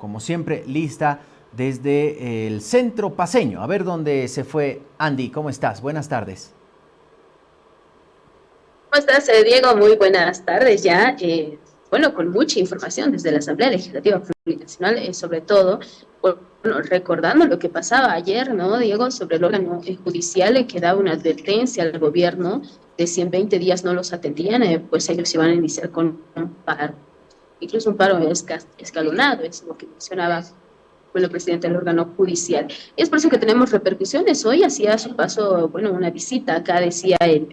como siempre, lista desde el centro paceño. A ver dónde se fue Andy. ¿Cómo estás? Buenas tardes. ¿Cómo estás, Diego? Muy buenas tardes ya. Bueno, con mucha información desde la Asamblea Legislativa Plurinacional, sobre todo, bueno, recordando lo que pasaba ayer, ¿no, Diego? Sobre el órgano judicial que daba una advertencia al gobierno de si en 20 días no los atendían, pues ellos iban a iniciar con un paro, incluso un paro escalonado, es lo que mencionaba bueno, presidente del órgano judicial. Y es por eso que tenemos repercusiones. Hoy hacía su paso, bueno, una visita, acá decía el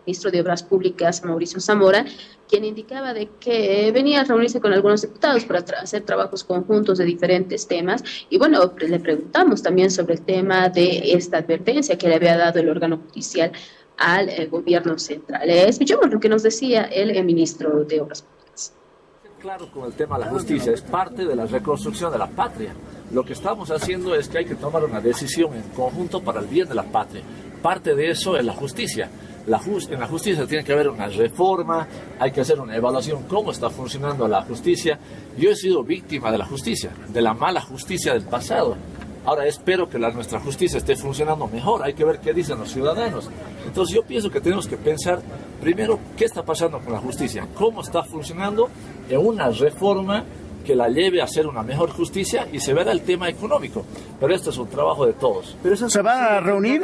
ministro de Obras Públicas, Mauricio Zamora, quien indicaba de que venía a reunirse con algunos diputados para hacer trabajos conjuntos de diferentes temas. Y bueno, le preguntamos también sobre el tema de esta advertencia que le había dado el órgano judicial al gobierno central. Escuchemos lo que nos decía el ministro de Obras Públicas. Claro, con el tema de la justicia, es parte de la reconstrucción de la patria. Lo que estamos haciendo es que hay que tomar una decisión en conjunto para el bien de la patria. Parte de eso es la justicia. En la justicia tiene que haber una reforma, hay que hacer una evaluación cómo está funcionando la justicia. Yo he sido víctima de la justicia, de la mala justicia del pasado. Ahora espero que nuestra justicia esté funcionando mejor, hay que ver qué dicen los ciudadanos. Entonces yo pienso que tenemos que pensar primero qué está pasando con la justicia, cómo está funcionando en una reforma que la lleve a hacer una mejor justicia y se verá el tema económico. Pero esto es un trabajo de todos. ¿Pero eso se va a reunir?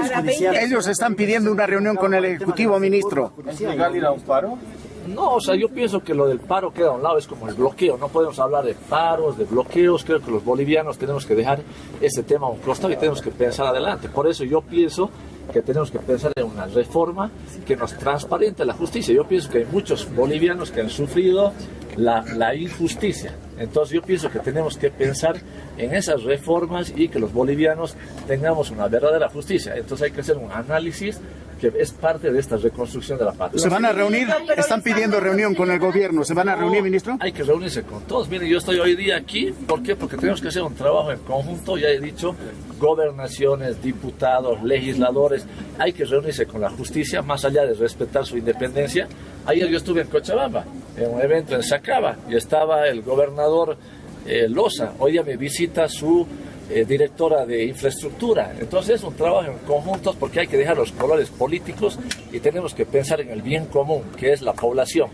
Ellos están pidiendo una reunión con el Ejecutivo, ministro. ¿Es legal ir a un paro? No, o sea, yo pienso que lo del paro queda a un lado, es como el bloqueo. No podemos hablar de paros, de bloqueos. Creo que los bolivianos tenemos que dejar ese tema a un costado y tenemos que pensar adelante. Por eso yo pienso que tenemos que pensar en una reforma que nos transparente la justicia. Yo pienso que hay muchos bolivianos que han sufrido la injusticia. Entonces yo pienso que tenemos que pensar en esas reformas y que los bolivianos tengamos una verdadera justicia. Entonces hay que hacer un análisis que es parte de esta reconstrucción de la patria. ¿Se van a reunir? Están pidiendo reunión con el gobierno. ¿Se van a reunir, ministro? Hay que reunirse con todos. Miren, yo estoy hoy día aquí. ¿Por qué? Porque tenemos que hacer un trabajo en conjunto. Ya he dicho, gobernaciones, diputados, legisladores. Hay que reunirse con la justicia, más allá de respetar su independencia. Ayer yo estuve en Cochabamba, en un evento en Sacaba, y estaba el gobernador Loza. Hoy día me visita su directora de infraestructura. Entonces es un trabajo en conjuntos porque hay que dejar los colores políticos y tenemos que pensar en el bien común, que es la población.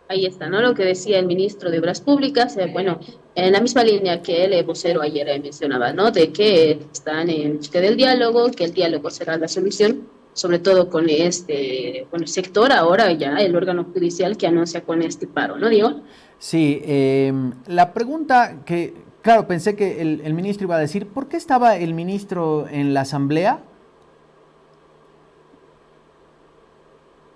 Ahí está, ¿no? Lo que decía el ministro de Obras Públicas, bueno, en la misma línea que el vocero ayer mencionaba, ¿no? De que están en busca del diálogo, que el diálogo será la solución, sobre todo con este, bueno, sector ahora ya, el órgano judicial que anuncia con este paro, ¿no, Diego? Sí, la pregunta que, claro, pensé que el ministro iba a decir, ¿por qué estaba el ministro en la asamblea?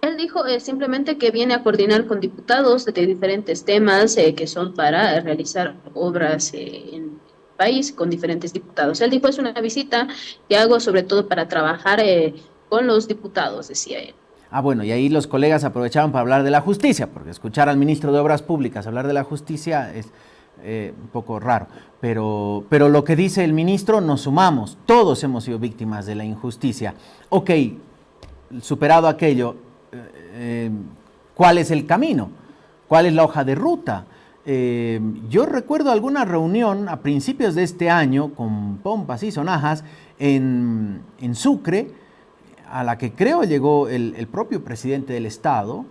Él dijo simplemente que viene a coordinar con diputados de diferentes temas que son para realizar obras en el país con diferentes diputados. Él dijo, es una visita que hago sobre todo para trabajar con los diputados, decía él. Ah, bueno, y ahí los colegas aprovechaban para hablar de la justicia, porque escuchar al ministro de Obras Públicas hablar de la justicia es un poco raro. Pero lo que dice el ministro, nos sumamos. Todos hemos sido víctimas de la injusticia. Ok, superado aquello, ¿cuál es el camino? ¿Cuál es la hoja de ruta? Yo recuerdo alguna reunión a principios de este año con pompas y sonajas en Sucre, a la que creo llegó el propio presidente del Estado,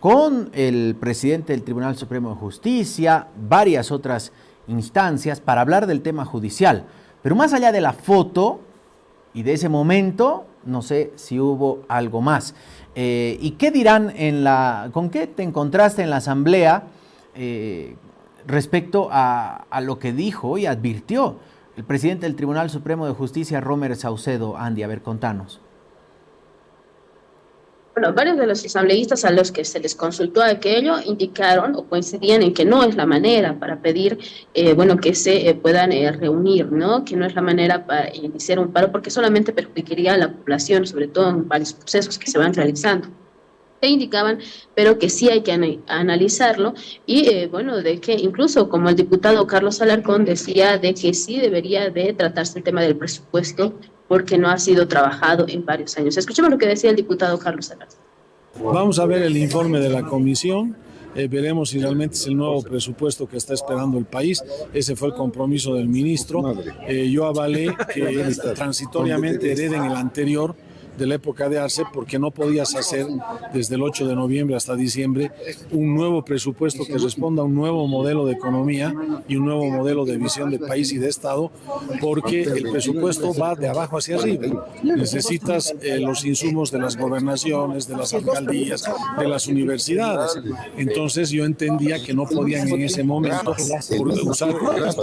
con el presidente del Tribunal Supremo de Justicia, varias otras instancias para hablar del tema judicial. Pero más allá de la foto y de ese momento, no sé si hubo algo más. ¿Y qué dirán con qué te encontraste en la asamblea respecto a lo que dijo y advirtió el presidente del Tribunal Supremo de Justicia, Romer Saucedo? Andy, a ver, contanos. Bueno, varios de los asambleístas a los que se les consultó aquello indicaron o coincidían en que no es la manera para pedir, bueno, que se puedan reunir, ¿no? Que no es la manera para iniciar un paro porque solamente perjudicaría a la población, sobre todo en varios procesos que se van realizando. E indicaban, pero que sí hay que analizarlo y, bueno, de que incluso como el diputado Carlos Alarcón decía de que sí debería de tratarse el tema del presupuesto porque no ha sido trabajado en varios años. Escuchemos lo que decía el diputado Carlos Alarcón. Vamos a ver el informe de la comisión veremos si realmente es el nuevo presupuesto que está esperando el país. Ese fue el compromiso del ministro. Yo avalé que transitoriamente hereden el anterior, de la época de Arce, porque no podías hacer desde el 8 de noviembre hasta diciembre un nuevo presupuesto que responda a un nuevo modelo de economía y un nuevo modelo de visión de país y de Estado, porque el presupuesto va de abajo hacia arriba. Necesitas los insumos de las gobernaciones, de las alcaldías, de las universidades. Entonces yo entendía que no podían en ese momento usar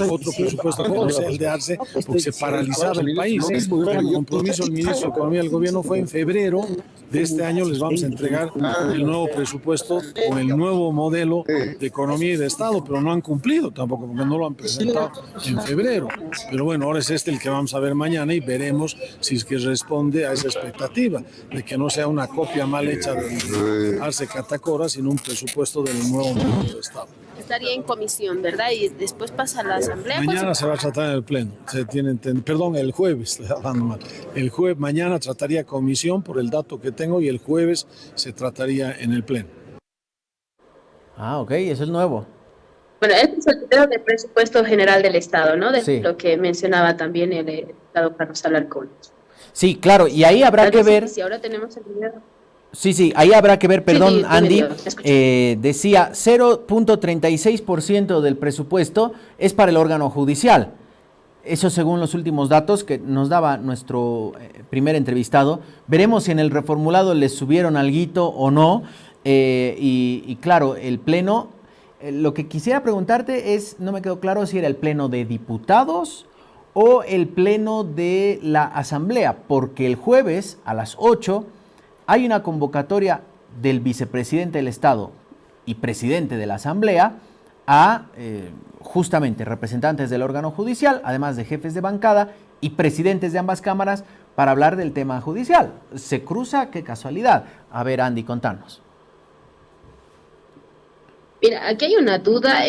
otro presupuesto como el de Arce, porque se paralizaba el país. El compromiso del ministro de Economía del gobierno fue en febrero de este año. Les vamos a entregar el nuevo presupuesto con el nuevo modelo de economía y de Estado, pero no han cumplido tampoco, porque no lo han presentado en febrero. Pero bueno, ahora es el que vamos a ver mañana y veremos si es que responde a esa expectativa de que no sea una copia mal hecha de Arce Catacora, sino un presupuesto del nuevo modelo de Estado. Estaría en comisión, ¿verdad? Y después pasa a la asamblea. Mañana se va a tratar en el pleno. Perdón, el jueves, estoy hablando mal. Mañana trataría comisión por el dato que tengo y el jueves se trataría en el pleno. Ah, ok, eso es nuevo. Bueno, este es el video del presupuesto general del Estado, ¿no? De Sí. lo que mencionaba también el diputado Carlos Alarcón. Sí, claro, y ahí habrá que ver. Si ahora tenemos el video. Sí, ahí habrá que ver, perdón, Sí, Andy, escucho. decía 0.36% del presupuesto es para el órgano judicial. Eso según los últimos datos que nos daba nuestro primer entrevistado. Veremos si en el reformulado les subieron alguito o no. Y claro, el pleno, lo que quisiera preguntarte es, no me quedó claro si era el pleno de diputados o el pleno de la asamblea, porque el jueves a las 8 hay una convocatoria del vicepresidente del Estado y presidente de la Asamblea a justamente representantes del órgano judicial, además de jefes de bancada y presidentes de ambas cámaras, para hablar del tema judicial. ¿Se cruza? ¡Qué casualidad! A ver, Andy, contanos. Mira, aquí hay una duda,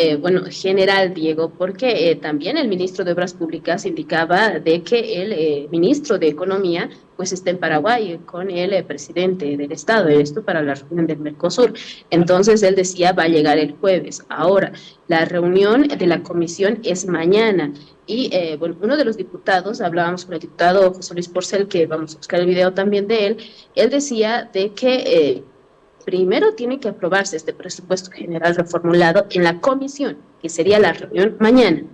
general, Diego, porque también el ministro de Obras Públicas indicaba de que el ministro de Economía pues está en Paraguay con el presidente del Estado, esto para la reunión del Mercosur. Entonces él decía va a llegar el jueves. Ahora, la reunión de la comisión es mañana. Y uno de los diputados, hablábamos con el diputado José Luis Porcel, que vamos a buscar el video también de él decía de que primero tiene que aprobarse este presupuesto general reformulado en la comisión, que sería la reunión mañana.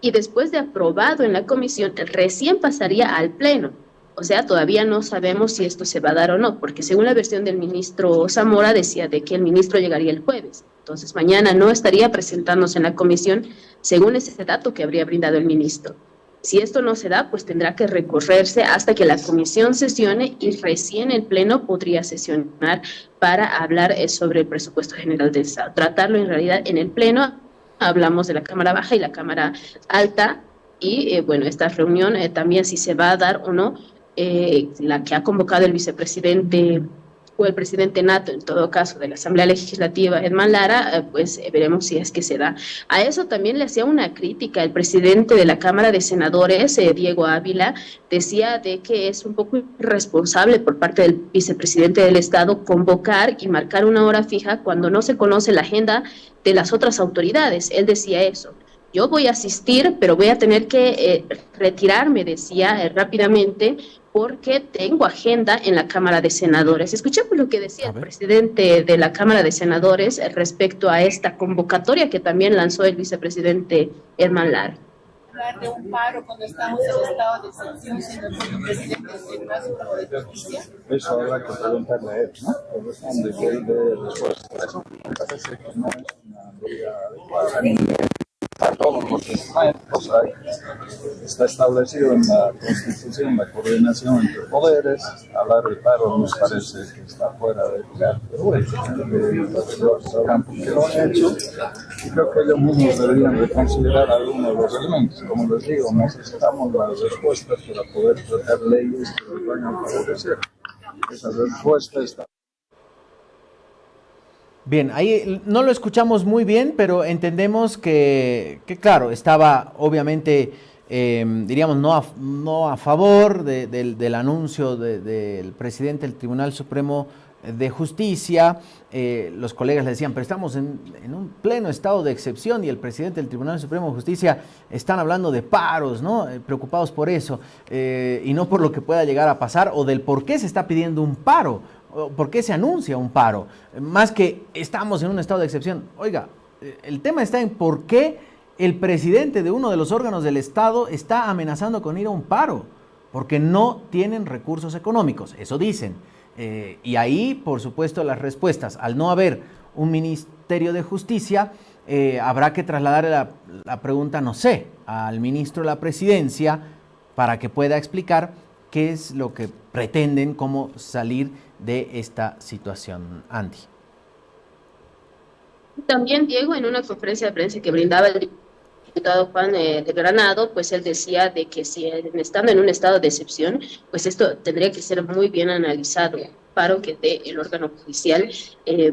Y después de aprobado en la comisión, recién pasaría al pleno. O sea, todavía no sabemos si esto se va a dar o no, porque según la versión del ministro Zamora decía de que el ministro llegaría el jueves. Entonces mañana no estaría presentándose en la comisión según ese dato que habría brindado el ministro. Si esto no se da, pues tendrá que recorrerse hasta que la comisión sesione y recién el pleno podría sesionar para hablar sobre el presupuesto general del Estado. Tratarlo en realidad en el pleno, hablamos de la Cámara Baja y la Cámara Alta y esta reunión también si se va a dar o no, la que ha convocado el vicepresidente o el presidente nato, en todo caso, de la Asamblea Legislativa, Edman Lara, veremos si es que se da. A eso también le hacía una crítica el presidente de la Cámara de Senadores, Diego Ávila, decía de que es un poco irresponsable por parte del vicepresidente del Estado convocar y marcar una hora fija cuando no se conoce la agenda de las otras autoridades. Él decía eso. Yo voy a asistir, pero voy a tener que retirarme, decía rápidamente, porque tengo agenda en la Cámara de Senadores. Escuchemos lo que decía el presidente de la Cámara de Senadores respecto a esta convocatoria que también lanzó el vicepresidente Edman Lara. Hablar de un paro cuando estamos en estado de excepción, siendo el presidente del Tribunal Supremo de Justicia. Eso habrá que preguntarle a él, ¿no? Corresponde que él dé respuesta a eso. Me parece que no es una medida adecuada. A todos los instrumentos está establecido en la Constitución la coordinación entre poderes. Hablar de paro nos parece que está fuera de lugar, pero bueno, los sabrán por qué lo han hecho y creo que ellos mismos deberían reconsiderar algunos de los elementos. Como les digo, necesitamos las respuestas para poder tratar leyes que nos vayan a favorecer. Esa respuesta está. Bien, ahí no lo escuchamos muy bien, pero entendemos que claro, estaba obviamente, diríamos, no a favor del anuncio del presidente del Tribunal Supremo de Justicia. Los colegas le decían, pero estamos en un pleno estado de excepción y el presidente del Tribunal Supremo de Justicia están hablando de paros, ¿no? Preocupados por eso y no por lo que pueda llegar a pasar o del por qué se está pidiendo un paro, o por qué se anuncia un paro, más que estamos en un estado de excepción. Oiga, el tema está en por qué el presidente de uno de los órganos del Estado está amenazando con ir a un paro, porque no tienen recursos económicos, eso dicen. Y ahí, por supuesto, las respuestas. Al no haber un Ministerio de Justicia, habrá que trasladar la pregunta, no sé, al ministro de la Presidencia para que pueda explicar qué es lo que pretenden, cómo salir de esta situación. Andy. También, Diego, en una conferencia de prensa que brindaba el diputado Juan de Granado, pues él decía de que si estando en un estado de excepción, pues esto tendría que ser muy bien analizado. Paro que dé el órgano judicial,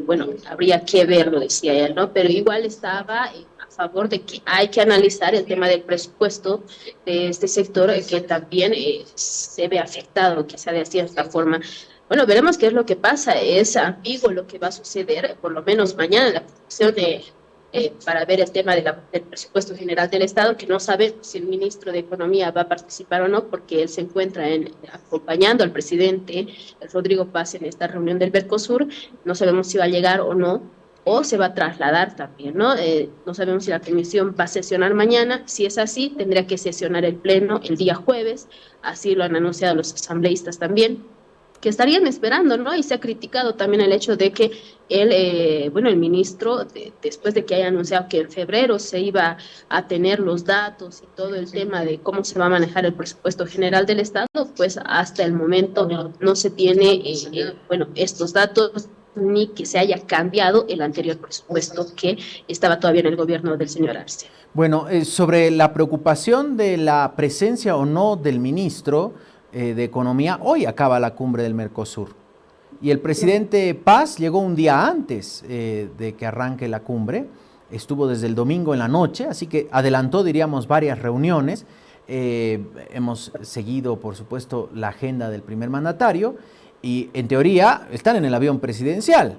bueno, habría que verlo, decía él, ¿no? Pero igual estaba a favor de que hay que analizar el tema del presupuesto de este sector que también se ve afectado, quizá de cierta forma. Bueno, veremos qué es lo que pasa. Es ambiguo lo que va a suceder, por lo menos mañana, en la comisión para ver el tema del presupuesto general del Estado, que no sabemos si el ministro de Economía va a participar o no, porque él se encuentra acompañando al presidente Rodrigo Paz en esta reunión del Mercosur. No sabemos si va a llegar o no, o se va a trasladar también, ¿no? No sabemos si la comisión va a sesionar mañana. Si es así, tendría que sesionar el pleno el día jueves, así lo han anunciado los asambleístas también, que estarían esperando, ¿no? Y se ha criticado también el hecho de que el ministro, después de que haya anunciado que en febrero se iba a tener los datos y todo el tema de cómo se va a manejar el presupuesto general del Estado, pues hasta el momento no se tiene, estos datos, ni que se haya cambiado el anterior presupuesto que estaba todavía en el gobierno del señor Arce. Bueno, sobre la preocupación de la presencia o no del ministro de Economía, hoy acaba la cumbre del Mercosur y el presidente Paz llegó un día antes de que arranque la cumbre, estuvo desde el domingo en la noche, así que adelantó, diríamos, varias reuniones. Hemos seguido, por supuesto, la agenda del primer mandatario y en teoría están en el avión presidencial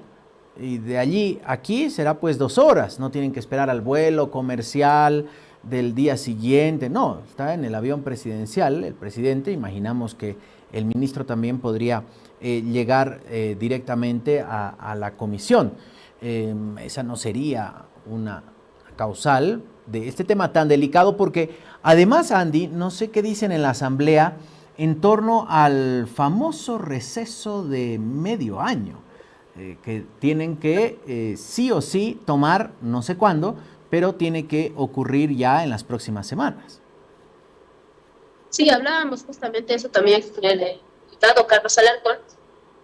y de allí a aquí será pues 2 horas, no tienen que esperar al vuelo comercial del día siguiente, no, está en el avión presidencial el presidente. Imaginamos que el ministro también podría llegar directamente a la comisión. Esa no sería una causal de este tema tan delicado porque además, Andy, no sé qué dicen en la asamblea en torno al famoso receso de medio año que tienen que sí o sí tomar, no sé cuándo, pero tiene que ocurrir ya en las próximas semanas. Sí, hablábamos justamente de eso también con el diputado Carlos Alarcón,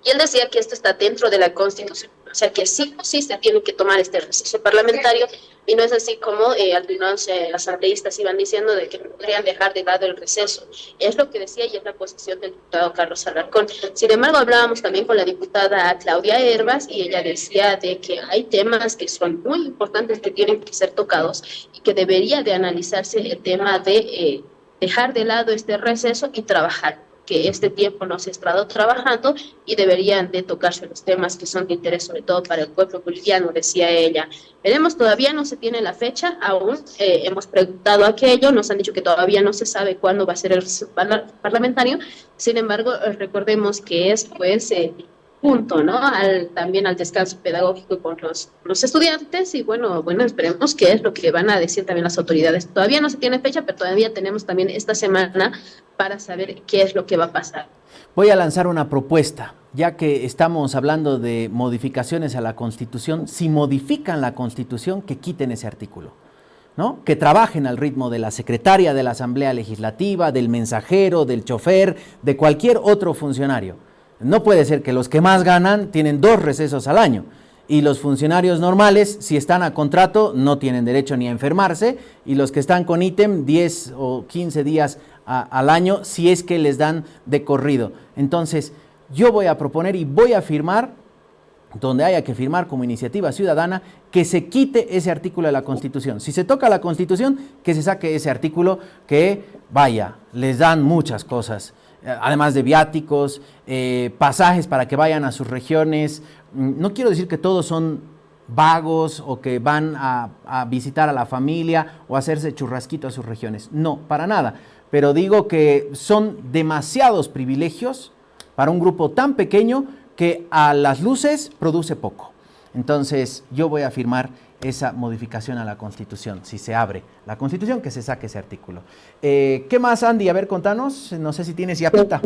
y él decía que esto está dentro de la Constitución, o sea que sí o sí se tiene que tomar este receso parlamentario, y no es así como algunos asambleístas iban diciendo de que no podrían dejar de lado el receso. Es lo que decía y es la posición del diputado Carlos Alarcón. Sin embargo, hablábamos también con la diputada Claudia Hervas y ella decía de que hay temas que son muy importantes que tienen que ser tocados y que debería de analizarse el tema de dejar de lado este receso y trabajar, que este tiempo no se ha estado trabajando y deberían de tocarse los temas que son de interés sobre todo para el pueblo boliviano, decía ella. Veremos, todavía no se tiene la fecha, aún hemos preguntado aquello, nos han dicho que todavía no se sabe cuándo va a ser el receso parlamentario. Sin embargo, recordemos que es pues punto, ¿no? También al descanso pedagógico con los estudiantes y bueno, esperemos qué es lo que van a decir también las autoridades. Todavía no se tiene fecha, pero todavía tenemos también esta semana para saber qué es lo que va a pasar. Voy a lanzar una propuesta, ya que estamos hablando de modificaciones a la Constitución. Si modifican la Constitución, que quiten ese artículo, ¿no? Que trabajen al ritmo de la secretaria de la Asamblea Legislativa, del mensajero, del chofer, de cualquier otro funcionario. No puede ser que los que más ganan tienen 2 recesos al año y los funcionarios normales, si están a contrato, no tienen derecho ni a enfermarse y los que están con ítem 10 o 15 días al año si es que les dan de corrido. Entonces, yo voy a proponer y voy a firmar, donde haya que firmar como iniciativa ciudadana, que se quite ese artículo de la Constitución. Si se toca la Constitución, que se saque ese artículo que, vaya, les dan muchas cosas además de viáticos, pasajes para que vayan a sus regiones. No quiero decir que todos son vagos o que van a visitar a la familia o a hacerse churrasquito a sus regiones. No, para nada. Pero digo que son demasiados privilegios para un grupo tan pequeño que a las luces produce poco. Entonces yo voy a firmar esa modificación a la Constitución, si se abre la Constitución, que se saque ese artículo. ¿Qué más, Andy? A ver, contanos, no sé si tienes ya pita.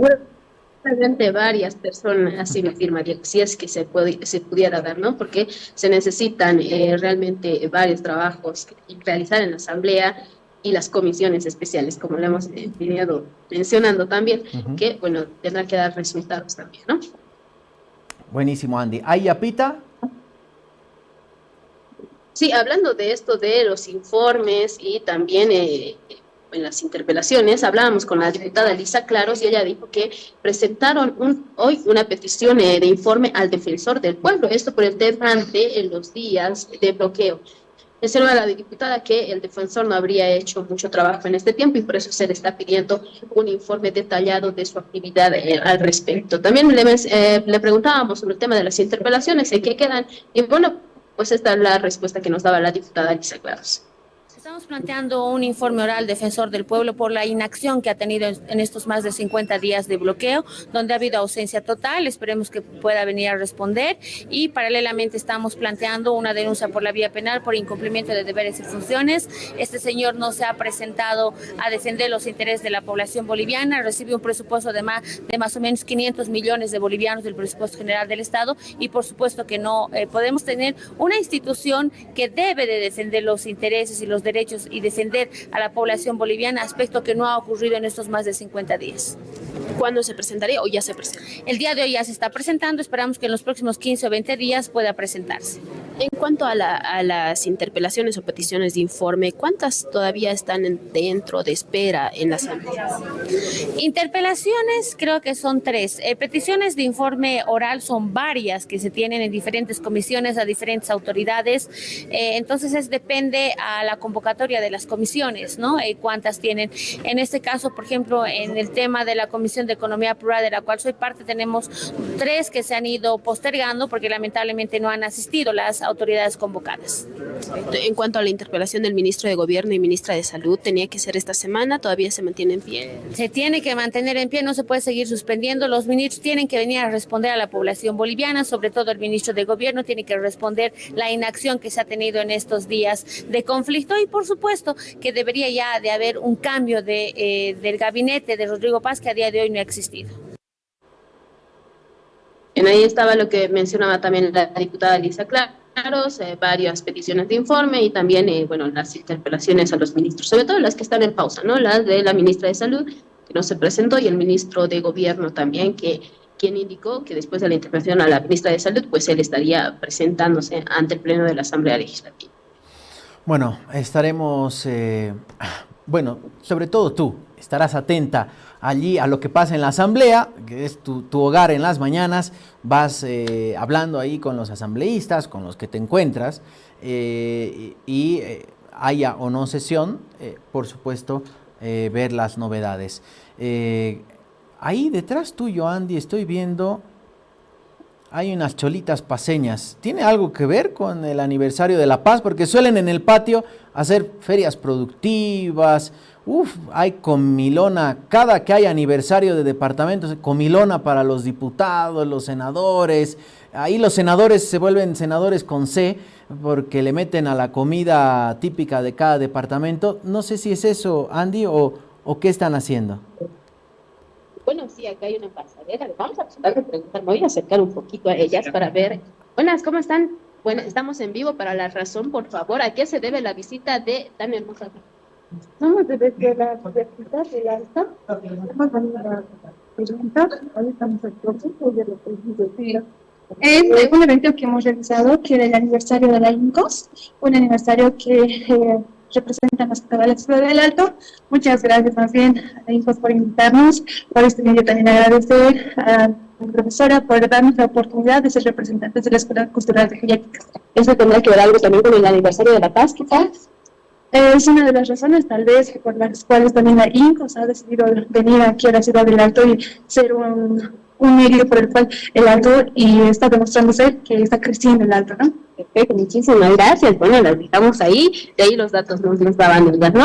Realmente varias personas, así me afirmaría, si es que se pudiera dar, ¿no? Porque se necesitan realmente varios trabajos que realizar en la Asamblea y las comisiones especiales, como lo hemos venido mencionando también, que, bueno, tendrán que dar resultados también, ¿no? Buenísimo, Andy. ¿Hay ya pita? Sí, hablando de esto de los informes y también en las interpelaciones, hablábamos con la diputada Elisa Claros y ella dijo que presentaron hoy una petición de informe al defensor del pueblo, esto por el tema de los días de bloqueo. Mencionó la diputada que el defensor no habría hecho mucho trabajo en este tiempo y por eso se le está pidiendo un informe detallado de su actividad al respecto. También le preguntábamos sobre el tema de las interpelaciones, en qué quedan, y bueno, pues esta es la respuesta que nos daba la diputada Elisa Claros. Estamos planteando un informe oral defensor del pueblo por la inacción que ha tenido en estos más de 50 días de bloqueo, donde ha habido ausencia total. Esperemos que pueda venir a responder y paralelamente estamos planteando una denuncia por la vía penal por incumplimiento de deberes y funciones. Este señor no se ha presentado a defender los intereses de la población boliviana, recibe un presupuesto de más o menos 500 millones de bolivianos del presupuesto general del Estado y por supuesto que no podemos tener una institución que debe de defender los intereses y los derechos y defender a la población boliviana, aspecto que no ha ocurrido en estos más de 50 días. ¿Cuándo se presentaría o ya se presenta? El día de hoy ya se está presentando, esperamos que en los próximos 15 o 20 días pueda presentarse. En cuanto a las interpelaciones o peticiones de informe, ¿cuántas todavía están dentro de espera en la Asamblea? Interpelaciones creo que son 3. Peticiones de informe oral son varias que se tienen en diferentes comisiones a diferentes autoridades. Entonces depende a la convocatoria de las comisiones, ¿no? Cuántas tienen. En este caso, por ejemplo, en el tema de la Comisión de Economía Plural, de la cual soy parte, tenemos 3 que se han ido postergando porque lamentablemente no han asistido las autoridades convocadas. En cuanto a la interpelación del ministro de Gobierno y ministra de Salud, ¿tenía que ser esta semana? ¿Todavía se mantiene en pie? Se tiene que mantener en pie, no se puede seguir suspendiendo. Los ministros tienen que venir a responder a la población boliviana, sobre todo el ministro de Gobierno tiene que responder la inacción que se ha tenido en estos días de conflicto y por supuesto que debería ya de haber un cambio del gabinete de Rodrigo Paz que a día de hoy no ha existido. Ahí estaba lo que mencionaba también la diputada Elisa Claros, varias peticiones de informe y también, bueno, las interpelaciones a los ministros, sobre todo las que están en pausa, ¿no? Las de la ministra de Salud, que no se presentó, y el ministro de Gobierno también, quien indicó que después de la interpelación a la ministra de Salud, pues él estaría presentándose ante el Pleno de la Asamblea Legislativa. Bueno, estaremos, bueno, sobre todo tú, estarás atenta allí a lo que pasa en la asamblea, que es tu hogar en las mañanas, vas hablando ahí con los asambleístas, con los que te encuentras, y haya o no sesión, por supuesto, ver las novedades. Ahí detrás tuyo, Andy, estoy viendo, hay unas cholitas paceñas. ¿Tiene algo que ver con el aniversario de La Paz? Porque suelen en el patio hacer ferias productivas. Hay comilona. Cada que hay aniversario de departamentos, comilona para los diputados, los senadores. Ahí los senadores se vuelven senadores con C porque le meten a la comida típica de cada departamento. No sé si es eso, Andy, o qué están haciendo. Bueno, sí, acá hay una pasarela. Vamos a preguntar, me voy a acercar un poquito a ellas para ver. Buenas, ¿cómo están? Bueno, estamos en vivo para La Razón, por favor. ¿A qué se debe la visita de tan hermosa? Somos desde la Universidad de Alta. Hemos venido a presentar. Hoy estamos al proceso de lo que es un evento que hemos realizado, que era el aniversario de la INCOS, un aniversario que representan las caballas del Alto. Muchas gracias más bien a la INCOS por invitarnos. Por este medio también agradecer a la profesora por darnos la oportunidad de ser representantes de la Escuela Cultural de Geriátrica. ¿Eso tendrá que ver algo también con el aniversario de La Paz, quizás? Es una de las razones, tal vez, por las cuales también la INCOS ha decidido venir aquí a la ciudad del Alto y ser un medio por el cual el Alto y está demostrándose que está creciendo el Alto, ¿no? Perfecto, muchísimas gracias. Bueno, las dejamos ahí, de ahí los datos nos daban, ¿no?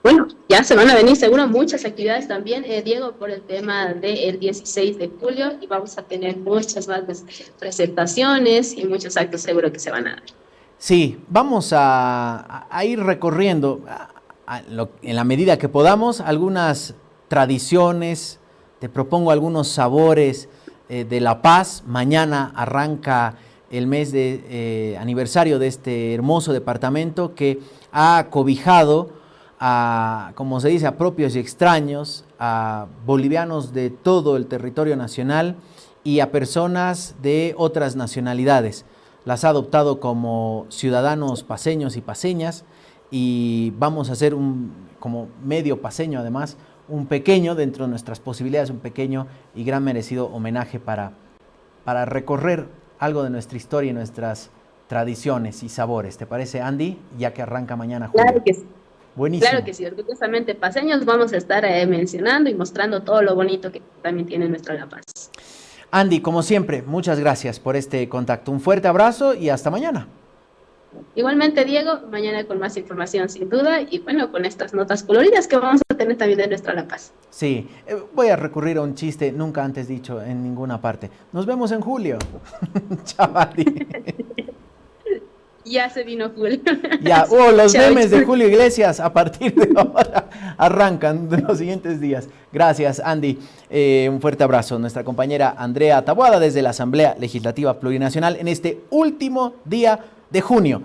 Bueno, ya se van a venir seguro muchas actividades también, Diego, por el tema del 16 de julio y vamos a tener muchas más presentaciones y muchos actos seguro que se van a dar. Sí, vamos a ir recorriendo en la medida que podamos algunas tradiciones, te propongo algunos sabores de La Paz. Mañana arranca el mes de aniversario de este hermoso departamento que ha cobijado a, como se dice, a propios y extraños, a bolivianos de todo el territorio nacional y a personas de otras nacionalidades. Las ha adoptado como ciudadanos paseños y paseñas y vamos a hacer como medio paseño además, un pequeño, dentro de nuestras posibilidades, un pequeño y gran merecido homenaje para recorrer algo de nuestra historia y nuestras tradiciones y sabores. ¿Te parece, Andy? Ya que arranca mañana julio. Claro que sí. Buenísimo. Claro que sí, orgullosamente paseños vamos a estar mencionando y mostrando todo lo bonito que también tiene nuestra La Paz. Andy, como siempre, muchas gracias por este contacto. Un fuerte abrazo y hasta mañana. Igualmente, Diego, mañana con más información sin duda y bueno, con estas notas coloridas que vamos a tener también de nuestra La Paz. Sí, voy a recurrir a un chiste nunca antes dicho en ninguna parte. Nos vemos en julio. Chao, Andy. Ya se vino Julio. Ya, los memes de Julio Iglesias a partir de ahora arrancan de los siguientes días. Gracias, Andy. Un fuerte abrazo. Nuestra compañera Andrea Taboada desde la Asamblea Legislativa Plurinacional en este último día de junio.